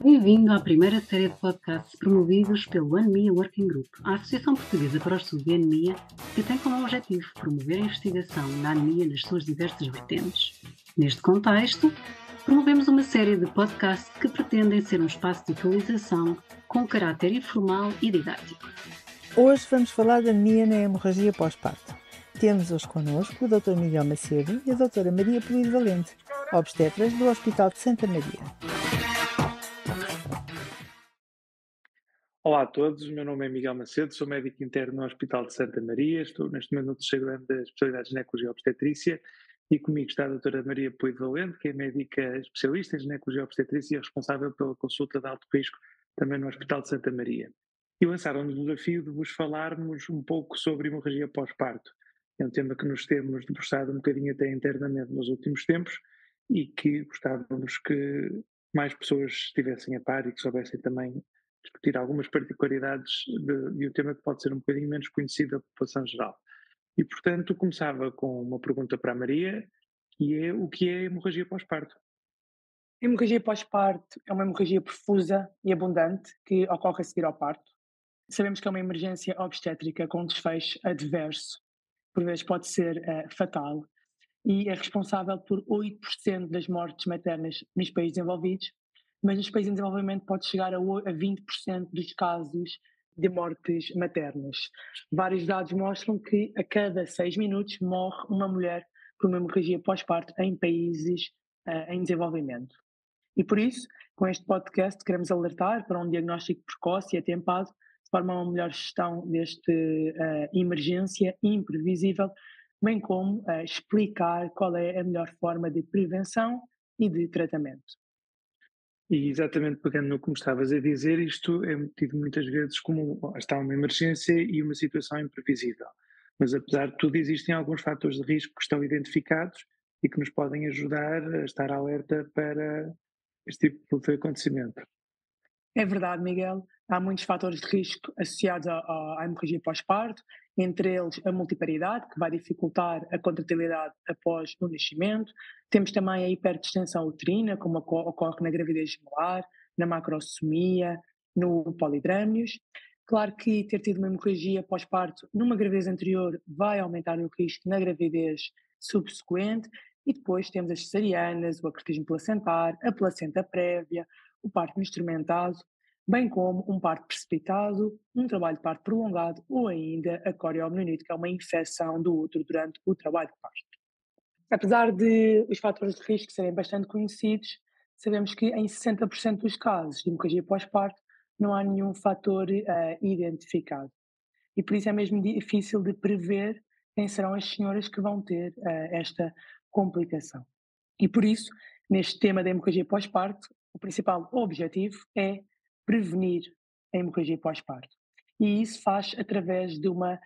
Bem-vindo à primeira série de podcasts promovidos pelo Anemia Working Group, a Associação Portuguesa para o Estudo de Anemia, que tem como objetivo promover a investigação da anemia nas suas diversas vertentes. Neste contexto, promovemos uma série de podcasts que pretendem ser um espaço de atualização com caráter informal e didático. Hoje vamos falar da anemia na hemorragia pós-parto. Temos hoje connosco o Dr. Miguel Macedo e a Dra. Maria Polivalente, obstetras do Hospital de Santa Maria. Olá a todos, o meu nome é Miguel Macedo, sou médico interno no Hospital de Santa Maria, estou neste momento no terceiro ano da especialidade de ginecologia e obstetrícia e comigo está a Dra. Maria Polivalente, que é médica especialista em ginecologia e obstetrícia e responsável pela consulta de alto risco também no Hospital de Santa Maria. E lançaram-nos o desafio de vos falarmos um pouco sobre hemorragia pós-parto. É um tema que nos temos debruçado um bocadinho até internamente nos últimos tempos e que gostávamos que mais pessoas estivessem a par e que soubessem também discutir algumas particularidades de um tema que pode ser um bocadinho menos conhecido da população geral. E, portanto, começava com uma pergunta para a Maria, que é o que é hemorragia pós-parto? A hemorragia pós-parto é uma hemorragia profusa e abundante que ocorre a seguir ao parto. Sabemos que é uma emergência obstétrica com desfecho adverso, por vezes pode ser fatal, e é responsável por 8% das mortes maternas nos países desenvolvidos, mas nos países em desenvolvimento pode chegar a 20% dos casos de mortes maternas. Vários dados mostram que a cada 6 minutos morre uma mulher por uma hemorragia pós-parto em países em desenvolvimento. E por isso, com este podcast, queremos alertar para um diagnóstico precoce e atempado, de forma a uma melhor gestão desta emergência imprevisível, bem como explicar qual é a melhor forma de prevenção e de tratamento. E exatamente pegando no que me estavas a dizer, isto é tido muitas vezes como está uma emergência e uma situação imprevisível. Mas apesar de tudo, existem alguns fatores de risco que estão identificados e que nos podem ajudar a estar alerta para este tipo de acontecimento. É verdade, Miguel. Há muitos fatores de risco associados à hemorragia pós-parto, entre eles a multiparidade, que vai dificultar a contratilidade após o nascimento. Temos também a hiperdistensão uterina, como ocorre na gravidez gemelar, na macrosomia, no polidrâmios. Claro que ter tido uma hemorragia pós-parto numa gravidez anterior vai aumentar o risco na gravidez subsequente. E depois temos as cesarianas, o abortismo placentar, a placenta prévia, o parto instrumentado, bem como um parto precipitado, um trabalho de parto prolongado ou ainda a corioamnioniite, que é uma infecção do útero durante o trabalho de parto. Apesar de os fatores de risco serem bastante conhecidos, sabemos que em 60% dos casos de hemorragia pós-parto não há nenhum fator identificado. E por isso é mesmo difícil de prever quem serão as senhoras que vão ter esta complicação. E por isso, neste tema da hemorragia pós-parto, o principal objetivo é prevenir a hemorragia pós-parto. E isso faz através de uma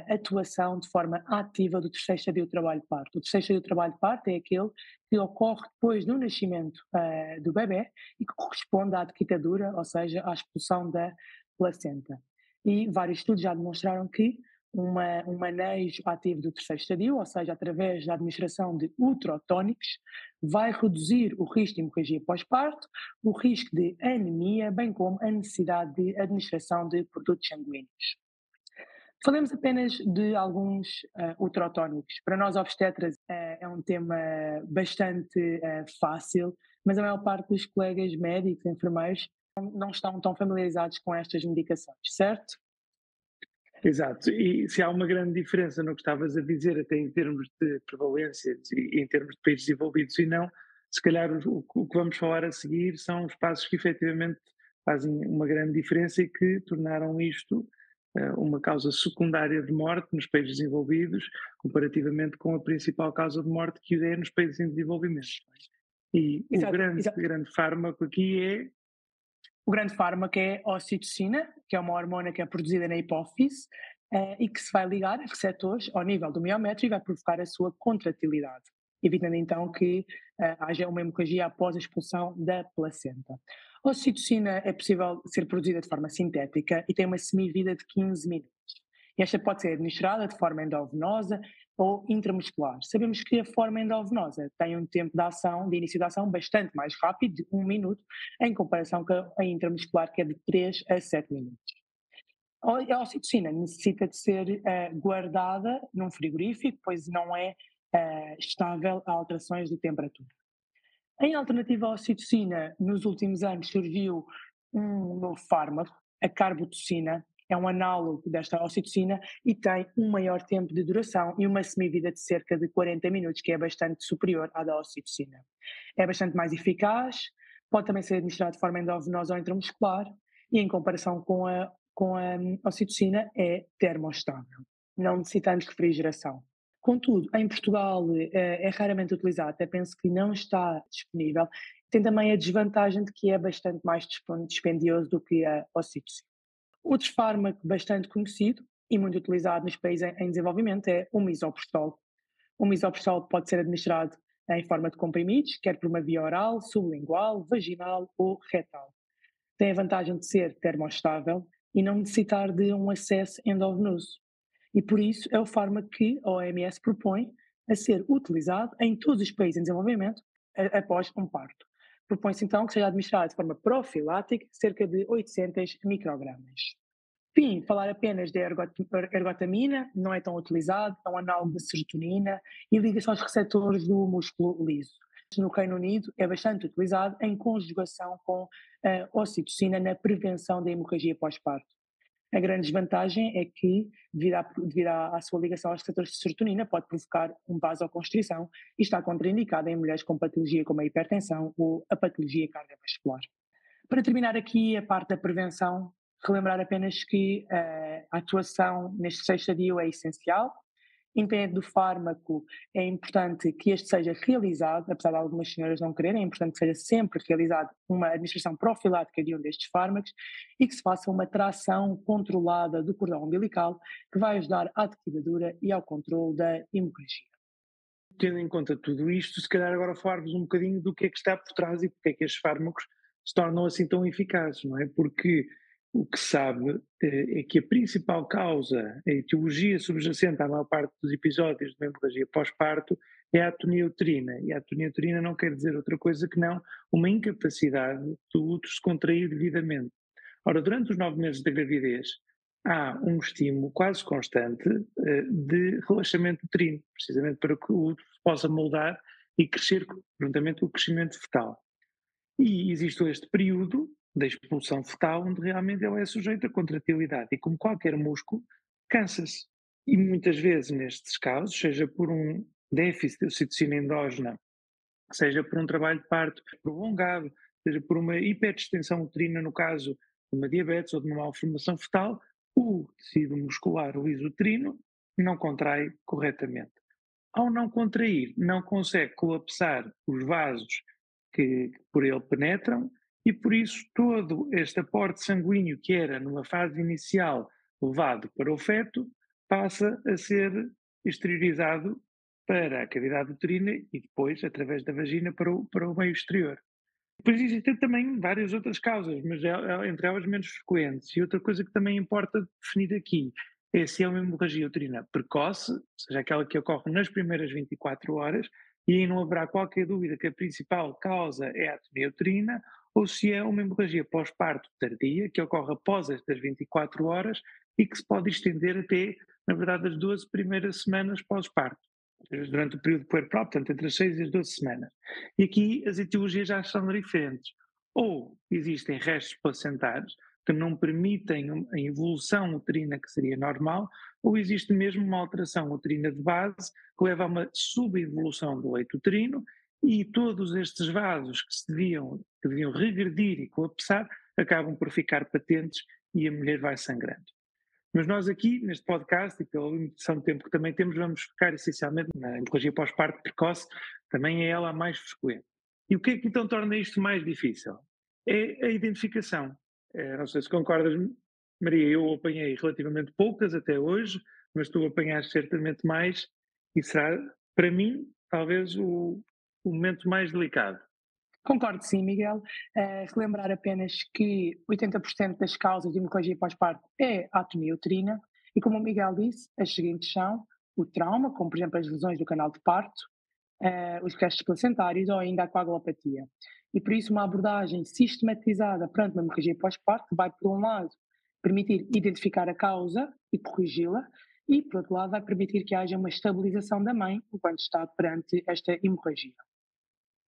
atuação de forma ativa do terceiro estadio do trabalho de parto. O terceiro estadio do trabalho de parto é aquele que ocorre depois do nascimento do bebê e que corresponde à dequitadura, ou seja, à expulsão da placenta. E vários estudos já demonstraram que um manejo ativo do terceiro estadio, ou seja, através da administração de uterotónicos, vai reduzir o risco de hemorragia pós-parto, o risco de anemia, bem como a necessidade de administração de produtos sanguíneos. Falemos apenas de alguns uterotónicos. Para nós obstetras é um tema bastante fácil, mas a maior parte dos colegas médicos, enfermeiros, não estão tão familiarizados com estas medicações, certo? Exato, e se há uma grande diferença no que estavas a dizer, até em termos de prevalência e em termos de países desenvolvidos e não, se calhar o que vamos falar a seguir são os passos que efetivamente fazem uma grande diferença e que tornaram isto uma causa secundária de morte nos países desenvolvidos, comparativamente com a principal causa de morte que é nos países em desenvolvimento. E Exato, o grande fármaco aqui é... O grande fármaco é a ocitocina, que é uma hormona que é produzida na hipófise e que se vai ligar a receptores ao nível do miométrio e vai provocar a sua contratilidade, evitando então que haja uma hemorragia após a expulsão da placenta. A ocitocina é possível ser produzida de forma sintética e tem uma semivida de 15 minutos. E esta pode ser administrada de forma endovenosa, ou intramuscular. Sabemos que a forma endovenosa tem um tempo de início de ação bastante mais rápido, de 1 minuto, em comparação com a intramuscular, que é de 3 a 7 minutos. A ocitocina necessita de ser guardada num frigorífico, pois não é estável a alterações de temperatura. Em alternativa à ocitocina, nos últimos anos surgiu um novo fármaco, a carbotocina, é um análogo desta ocitocina e tem um maior tempo de duração e uma semivida de cerca de 40 minutos, que é bastante superior à da ocitocina. É bastante mais eficaz, pode também ser administrado de forma endovenosa ou intramuscular e em comparação com a ocitocina é termostável, não necessitamos de refrigeração. Contudo, em Portugal é raramente utilizado, até penso que não está disponível. Tem também a desvantagem de que é bastante mais dispendioso do que a ocitocina. Outro fármaco bastante conhecido e muito utilizado nos países em desenvolvimento é o misoprostol. O misoprostol pode ser administrado em forma de comprimidos, quer por uma via oral, sublingual, vaginal ou retal. Tem a vantagem de ser termostável e não necessitar de um acesso endovenoso. E por isso é o fármaco que a OMS propõe a ser utilizado em todos os países em desenvolvimento após um parto. Propõe-se então que seja administrado de forma profilática, cerca de 800 microgramas. Enfim, falar apenas da ergotamina não é tão utilizado, é um análogo da serotonina e liga-se aos receptores do músculo liso. No Reino Unido é bastante utilizado em conjugação com a ocitocina na prevenção da hemorragia pós-parto. A grande desvantagem é que, devido à sua ligação aos receptores de serotonina, pode provocar uma vasoconstrição e está contraindicada em mulheres com patologia como a hipertensão ou a patologia cardiovascular. Para terminar aqui a parte da prevenção, relembrar apenas que a atuação neste 6º estadio é essencial. Independente do fármaco, é importante que este seja realizado, apesar de algumas senhoras não quererem, é importante que seja sempre realizado uma administração profilática de um destes fármacos e que se faça uma tração controlada do cordão umbilical, que vai ajudar à dequibadura e ao controle da hemorragia. Tendo em conta tudo isto, se calhar agora falar-vos um bocadinho do que é que está por trás e porque é que estes fármacos se tornam assim tão eficazes, não é? Porque o que se sabe é que a principal causa, a etiologia subjacente à maior parte dos episódios de uma hemorragia pós-parto é a atonia uterina. E a atonia uterina não quer dizer outra coisa que não uma incapacidade do útero se contrair devidamente. Ora, durante os 9 meses da gravidez, há um estímulo quase constante de relaxamento uterino, precisamente para que o útero se possa moldar e crescer juntamente com o crescimento fetal. E existe este período da expulsão fetal onde realmente ele é sujeito a contratilidade e, como qualquer músculo, cansa-se. E muitas vezes nestes casos, seja por um déficit de ocitocina endógena, seja por um trabalho de parto prolongado, seja por uma hiperdistensão uterina no caso de uma diabetes ou de uma malformação fetal, o tecido muscular liso-uterino não contrai corretamente. Ao não contrair, não consegue colapsar os vasos que por ele penetram e por isso todo este aporte sanguíneo que era numa fase inicial levado para o feto passa a ser exteriorizado para a cavidade uterina e depois através da vagina para o meio exterior. Depois existem também várias outras causas, mas entre elas menos frequentes. E outra coisa que também importa definir aqui é se é uma hemorragia uterina precoce, ou seja, aquela que ocorre nas primeiras 24 horas, e aí não haverá qualquer dúvida que a principal causa é a atonia uterina, ou se é uma hemorragia pós-parto tardia, que ocorre após estas 24 horas e que se pode estender até, na verdade, as 12 primeiras semanas pós-parto, durante o período puerperal, portanto, entre as 6 e as 12 semanas. E aqui as etiologias já são diferentes. Ou existem restos placentares que não permitem a evolução uterina que seria normal, ou existe mesmo uma alteração uterina de base que leva a uma subevolução do leito uterino e todos estes vasos que deviam regredir e colapsar acabam por ficar patentes e a mulher vai sangrando. Mas nós aqui, neste podcast, e pela limitação de tempo que também temos, vamos focar essencialmente na hemorragia pós-parto precoce, também é ela a mais frequente. E o que é que então torna isto mais difícil? É a identificação. Não sei se concordas, Maria, eu apanhei relativamente poucas até hoje, mas tu apanhaste certamente mais e será, para mim, talvez o momento mais delicado. Concordo sim, Miguel. Relembrar apenas que 80% das causas de hemorragia pós-parto é a atonia uterina e, como o Miguel disse, as seguintes são o trauma, como por exemplo as lesões do canal de parto, os restos placentários ou ainda a coagulopatia. E por isso uma abordagem sistematizada perante uma hemorragia pós-parto vai, por um lado, permitir identificar a causa e corrigi-la, e, por outro lado, vai permitir que haja uma estabilização da mãe enquanto está perante esta hemorragia.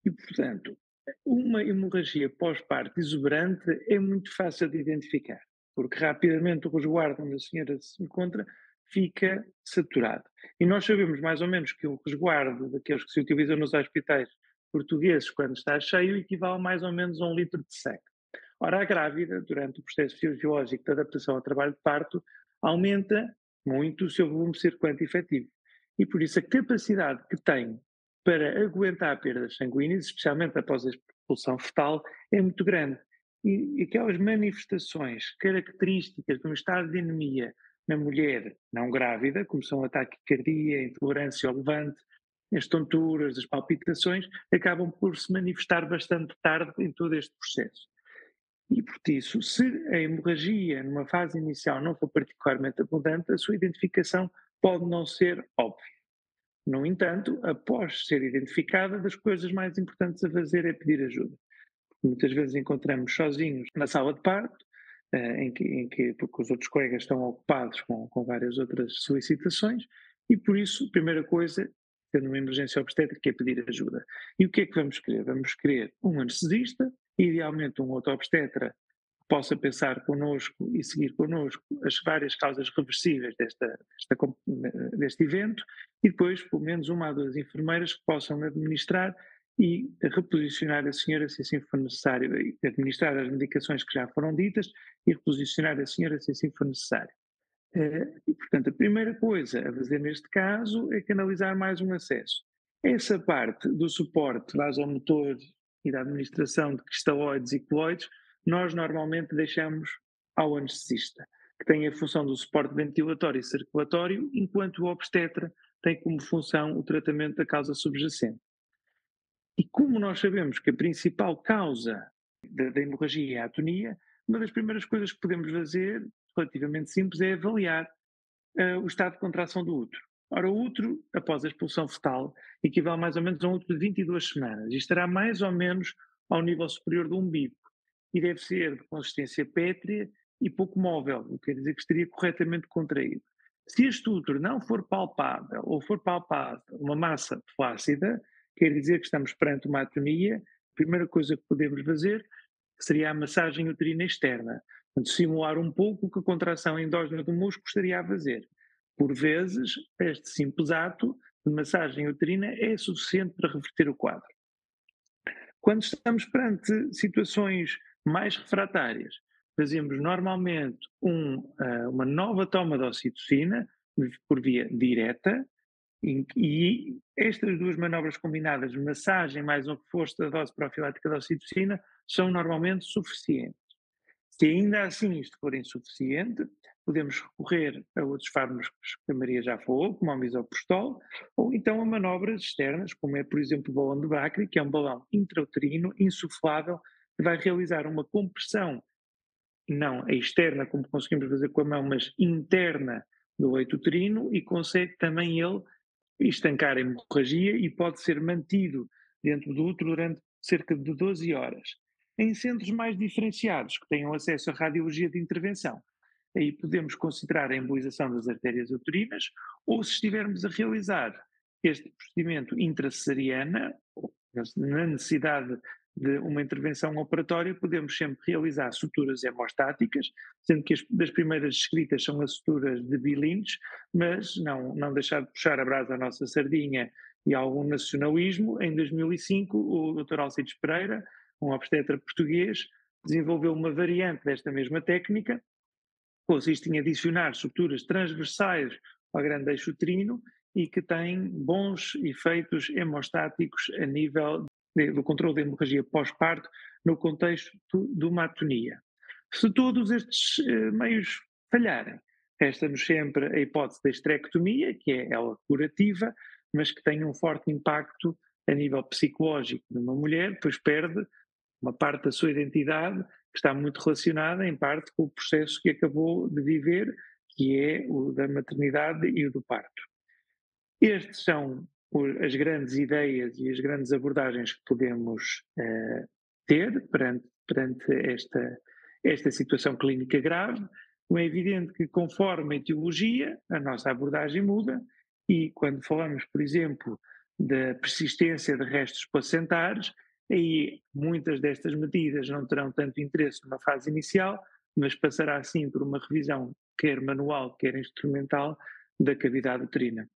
E, portanto, uma hemorragia pós-parto exuberante é muito fácil de identificar, porque rapidamente o resguardo onde a senhora se encontra fica saturado. E nós sabemos mais ou menos que o resguardo daqueles que se utilizam nos hospitais portugueses quando está cheio equivale mais ou menos a 1 litro de sangue. Ora, a grávida, durante o processo fisiológico de adaptação ao trabalho de parto, aumenta muito o seu volume circulante efetivo. E por isso a capacidade que tem para aguentar perdas sanguíneas, especialmente após a expulsão fetal, é muito grande. E aquelas manifestações características de um estado de anemia na mulher não grávida, como são a taquicardia, a intolerância ao levante, as tonturas, as palpitações, acabam por se manifestar bastante tarde em todo este processo. E, por isso, se a hemorragia, numa fase inicial, não for particularmente abundante, a sua identificação pode não ser óbvia. No entanto, após ser identificada, das coisas mais importantes a fazer é pedir ajuda. Muitas vezes encontramos sozinhos na sala de parto, porque os outros colegas estão ocupados com várias outras solicitações, e por isso, a primeira coisa, tendo uma emergência obstétrica, é pedir ajuda. E o que é que vamos querer? Vamos querer um anestesista, idealmente um outro obstetra que possa pensar connosco e seguir connosco as várias causas reversíveis deste evento, e depois pelo menos uma ou duas enfermeiras que possam administrar e reposicionar a senhora se assim for necessário, administrar as medicações que já foram ditas e reposicionar a senhora se assim for necessário. E, portanto, a primeira coisa a fazer neste caso é canalizar mais um acesso. Essa parte do suporte vasomotor e da administração de cristalóides e coloides, nós normalmente deixamos ao anestesista, que tem a função do suporte ventilatório e circulatório, enquanto o obstetra tem como função o tratamento da causa subjacente. E como nós sabemos que a principal causa da hemorragia é a atonia, uma das primeiras coisas que podemos fazer, relativamente simples, é avaliar o estado de contração do útero. Ora, o útero, após a expulsão fetal, equivale mais ou menos a um útero de 22 semanas e estará mais ou menos ao nível superior do umbigo e deve ser de consistência pétrea e pouco móvel, o que quer dizer que estaria corretamente contraído. Se este útero não for palpável ou for palpável uma massa flácida, quer dizer que estamos perante uma atonia. A primeira coisa que podemos fazer seria a massagem uterina externa, portanto, simular um pouco o que a contração endógena do músculo estaria a fazer. Por vezes, este simples ato de massagem uterina é suficiente para reverter o quadro. Quando estamos perante situações mais refratárias, fazemos normalmente uma nova toma de ocitocina por via direta, e estas duas manobras combinadas, massagem mais um reforço da dose profilática de ocitocina, são normalmente suficientes. Se ainda assim isto for insuficiente, podemos recorrer a outros fármacos que a Maria já falou, como o misoprostol, ou então a manobras externas, como é, por exemplo, o balão de Bacri, que é um balão intrauterino insuflável, que vai realizar uma compressão, não a externa, como conseguimos fazer com a mão, mas interna do leito uterino, e consegue também ele estancar a hemorragia e pode ser mantido dentro do útero durante cerca de 12 horas. Em centros mais diferenciados, que tenham acesso à radiologia de intervenção, aí podemos considerar a embolização das artérias uterinas, ou se estivermos a realizar este procedimento intracesariana, na necessidade de uma intervenção operatória, podemos sempre realizar suturas hemostáticas, sendo que das primeiras descritas são as suturas de Billings, mas não deixar de puxar a brasa à nossa sardinha e algum nacionalismo. Em 2005, o Dr. Alcides Pereira, um obstetra português, desenvolveu uma variante desta mesma técnica, que consiste em adicionar suturas transversais ao grande eixo uterino e que tem bons efeitos hemostáticos a nível do controle da hemorragia pós-parto no contexto de uma atonia. Se todos estes meios falharem, resta-nos sempre a hipótese da esterectomia, que é ela curativa, mas que tem um forte impacto a nível psicológico de uma mulher, pois perde uma parte da sua identidade, que está muito relacionada, em parte, com o processo que acabou de viver, que é o da maternidade e o do parto. Estes são as grandes ideias e as grandes abordagens que podemos ter perante esta situação clínica grave. É evidente que, conforme a etiologia, a nossa abordagem muda e quando falamos, por exemplo, da persistência de restos placentares, aí muitas destas medidas não terão tanto interesse numa fase inicial, mas passará sim por uma revisão, quer manual, quer instrumental, da cavidade uterina.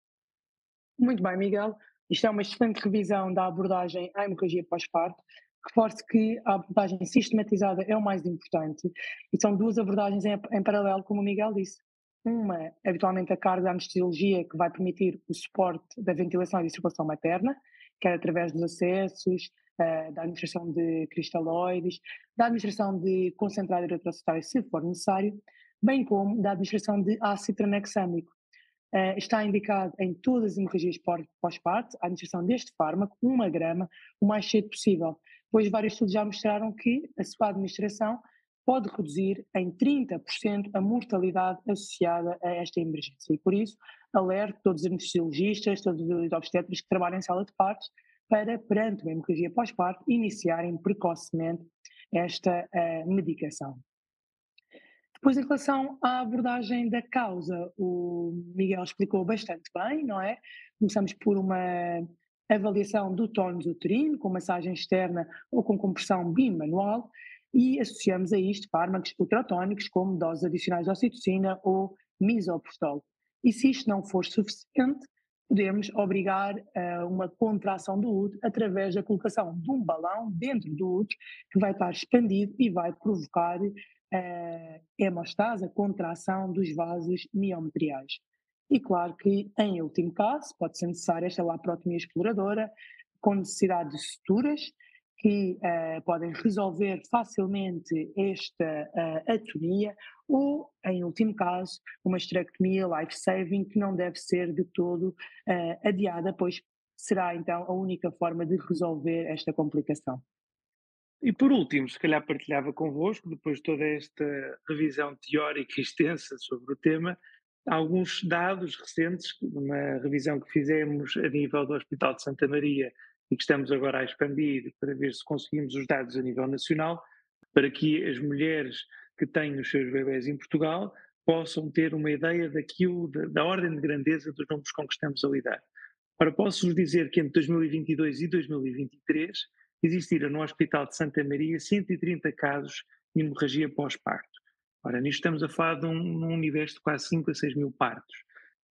Muito bem, Miguel. Isto é uma excelente revisão da abordagem à hemorragia pós-parto. Reforço que a abordagem sistematizada é o mais importante e são duas abordagens em paralelo, como o Miguel disse. Uma, habitualmente, a carga da anestesiologia, que vai permitir o suporte da ventilação e distribuição materna, quer através dos acessos, da administração de cristalóides, da administração de concentrado eritrocitário, se for necessário, bem como da administração de ácido tranexâmico. Está indicado em todas as hemorragias pós-parto a administração deste fármaco, 1 grama, o mais cedo possível, pois vários estudos já mostraram que a sua administração pode reduzir em 30% a mortalidade associada a esta emergência. E por isso, alerto todos os anestesiologistas, todos os obstetras que trabalham em sala de partos, para, perante uma hemorragia pós-parto, iniciarem precocemente esta medicação. Depois, em relação à abordagem da causa, o Miguel explicou bastante bem, não é? Começamos por uma avaliação do tónus uterino, com massagem externa ou com compressão bimanual, e associamos a isto fármacos ultratónicos, como doses adicionais de ocitocina ou misoprostol. E se isto não for suficiente, podemos obrigar a uma contração do útero através da colocação de um balão dentro do útero, que vai estar expandido e vai provocar a hemostase, a contração dos vasos miometriais. E claro que, em último caso, pode ser necessária esta laparotomia exploradora, com necessidade de suturas, que podem resolver facilmente esta atonia, ou, em último caso, uma esterectomia life-saving, que não deve ser de todo adiada, pois será então a única forma de resolver esta complicação. E por último, se calhar partilhava convosco, depois de toda esta revisão teórica e extensa sobre o tema, alguns dados recentes, uma revisão que fizemos a nível do Hospital de Santa Maria e que estamos agora a expandir para ver se conseguimos os dados a nível nacional, para que as mulheres que têm os seus bebés em Portugal possam ter uma ideia daquilo, da ordem de grandeza dos números com que estamos a lidar. Ora, posso-vos dizer que entre 2022 e 2023 existiram no Hospital de Santa Maria 130 casos de hemorragia pós-parto. Ora, nisto estamos a falar de um universo de quase 5 a 6 mil partos.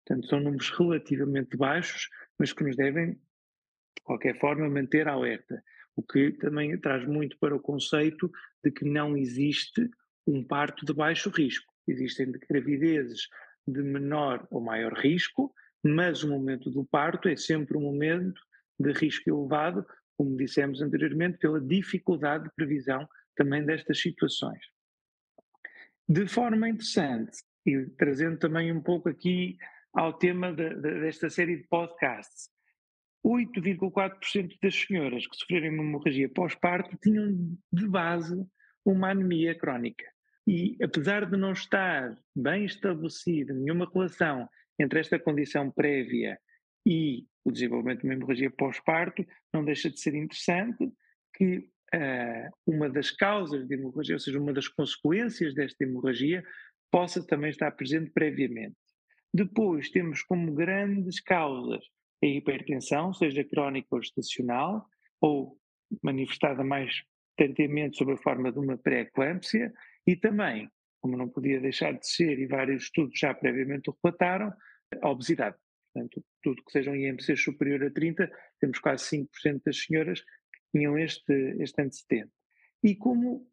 Portanto, são números relativamente baixos, mas que nos devem, de qualquer forma, manter alerta. O que também traz muito para o conceito de que não existe um parto de baixo risco. Existem gravidezes de menor ou maior risco, mas o momento do parto é sempre um momento de risco elevado, como dissemos anteriormente, pela dificuldade de previsão também destas situações. De forma interessante, e trazendo também um pouco aqui ao tema desta série de podcasts, 8,4% das senhoras que sofreram uma hemorragia pós-parto tinham de base uma anemia crónica. E apesar de não estar bem estabelecida nenhuma relação entre esta condição prévia e o desenvolvimento de uma hemorragia pós-parto, não deixa de ser interessante que uma das causas de hemorragia, ou seja, uma das consequências desta hemorragia, possa também estar presente previamente. Depois temos como grandes causas a hipertensão, seja crónica ou estacional, ou manifestada mais tardiamente sob a forma de uma pré-eclâmpsia, e também, como não podia deixar de ser, e vários estudos já previamente o relataram, a obesidade. Portanto, tudo que sejam IMCs superior a 30, temos quase 5% das senhoras que tinham este antecedente. E como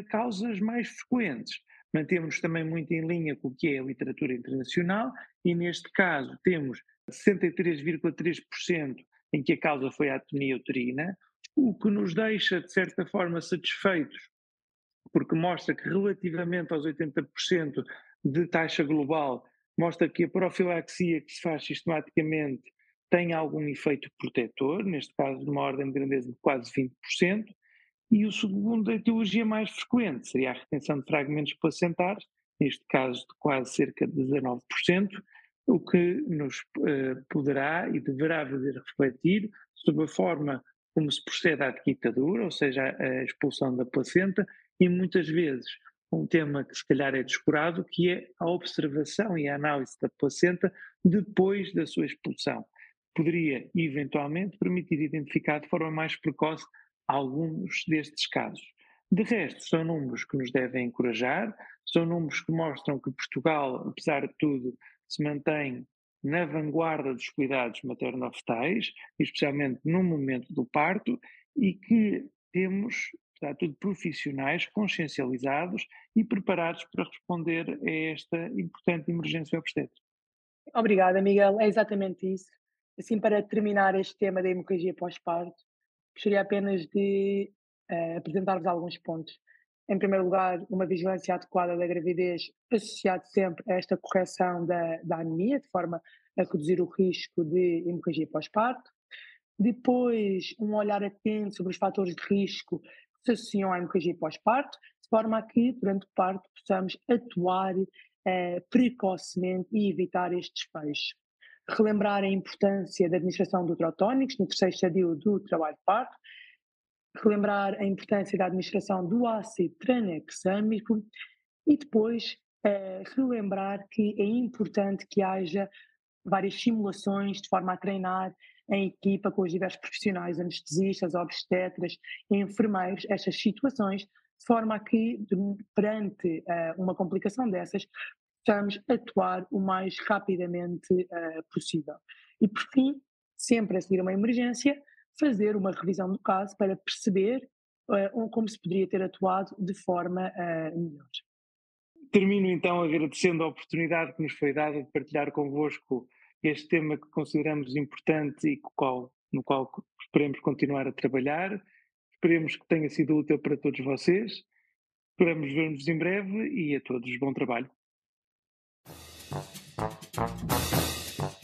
causas mais frequentes, mantemos também muito em linha com o que é a literatura internacional, e neste caso temos 63,3% em que a causa foi a atonia uterina, o que nos deixa, de certa forma, satisfeitos, porque mostra que relativamente aos 80% de taxa global, mostra que a profilaxia que se faz sistematicamente tem algum efeito protetor, neste caso de uma ordem de grandeza de quase 20%, e o segundo, a etiologia mais frequente, seria a retenção de fragmentos placentares, neste caso de quase cerca de 19%, o que nos poderá e deverá fazer refletir sobre a forma como se procede à etiquetadura, ou seja, a expulsão da placenta, e muitas vezes um tema que se calhar é descurado, que é a observação e a análise da placenta depois da sua expulsão. Poderia, eventualmente, permitir identificar de forma mais precoce alguns destes casos. De resto, são números que nos devem encorajar, são números que mostram que Portugal, apesar de tudo, se mantém na vanguarda dos cuidados materno-fetais, especialmente no momento do parto, e que temos, apesar de tudo, profissionais consciencializados e preparados para responder a esta importante emergência obstétrica. Obrigada, Miguel. É exatamente isso. Assim, para terminar este tema da hemorragia pós-parto, gostaria apenas de apresentar-vos alguns pontos. Em primeiro lugar, uma vigilância adequada da gravidez, associado sempre a esta correção da anemia, de forma a reduzir o risco de hemorragia pós-parto. Depois, um olhar atento sobre os fatores de risco que se associam à hemorragia pós-parto, de forma a que, durante o parto, possamos atuar precocemente e evitar este desfecho. Relembrar a importância da administração de uterotónicos no terceiro estadio do trabalho de parto, relembrar a importância da administração do ácido tranexâmico e depois relembrar que é importante que haja várias simulações de forma a treinar em equipa com os diversos profissionais, anestesistas, obstetras, enfermeiros, estas situações, de forma a que, perante uma complicação dessas, possamos atuar o mais rapidamente possível. E, por fim, sempre a seguir uma emergência, fazer uma revisão do caso para perceber como se poderia ter atuado de forma melhor. Termino então agradecendo a oportunidade que nos foi dada de partilhar convosco este tema que consideramos importante e no qual esperemos continuar a trabalhar. Esperemos que tenha sido útil para todos vocês. Esperamos ver-nos em breve e a todos bom trabalho.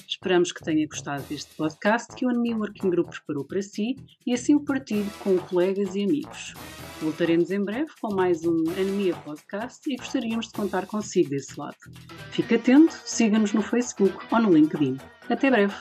Esperamos que tenha gostado deste podcast que o Anemia Working Group preparou para si e assim o partilhe com colegas e amigos. Voltaremos em breve com mais um Anemia Podcast e gostaríamos de contar consigo desse lado. Fique atento, siga-nos no Facebook ou no LinkedIn. Até breve!